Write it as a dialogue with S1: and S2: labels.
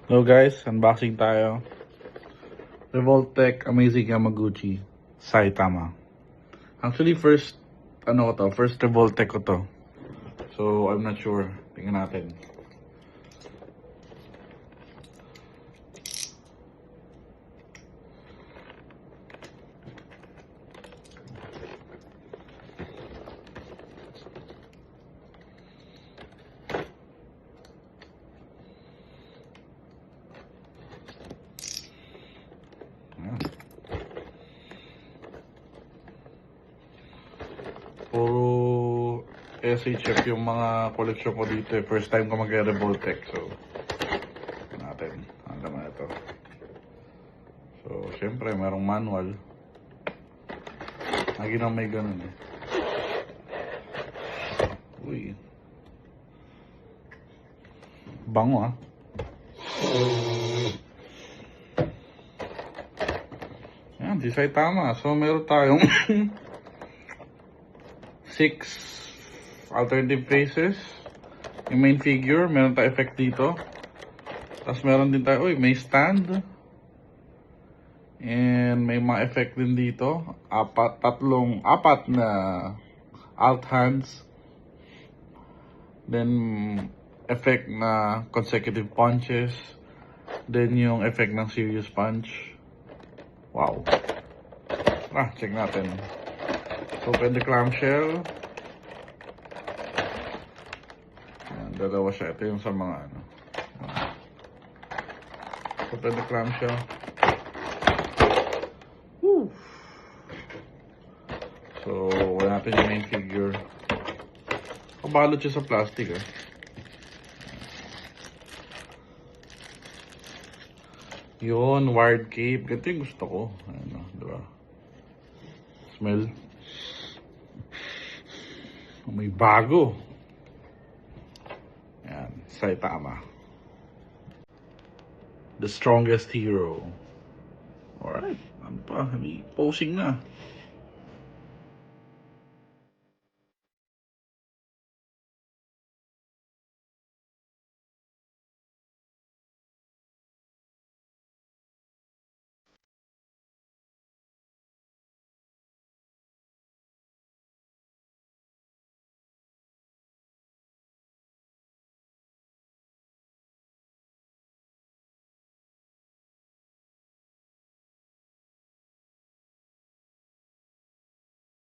S1: Hello guys, unboxing tayo. Revoltech Amazing Yamaguchi Saitama. Actually first Revoltech ko to. So I'm not sure. Tingnan natin. Puro SHF yung mga collection ko dito. First time ko mag-Revoltech. So, natin. Ang laman ito. So, syempre, merong manual. Lagi na may ganun eh. Uy. Bango ah. Yan, si Saitama. So, meron tayong 6 alternative faces. Yung main figure, meron tayong effect dito. Tapos meron din tayo, may stand. And may mga effect din dito. Apat na alt hands. Then, effect na consecutive punches. Then, yung effect ng serious punch. Wow. Check natin. Open the clamshell. Ayan, dalawa siya. Ito yung sa mga ano. Open the clamshell. Woo! So, wala natin yung main figure. Kabalot siya sa plastic eh. Yun, wired cape. Ganito yung gusto ko. Ayan, diba? Smell. May bago. Ayan, Saitama. The strongest hero. Alright, ano pa? May posing na.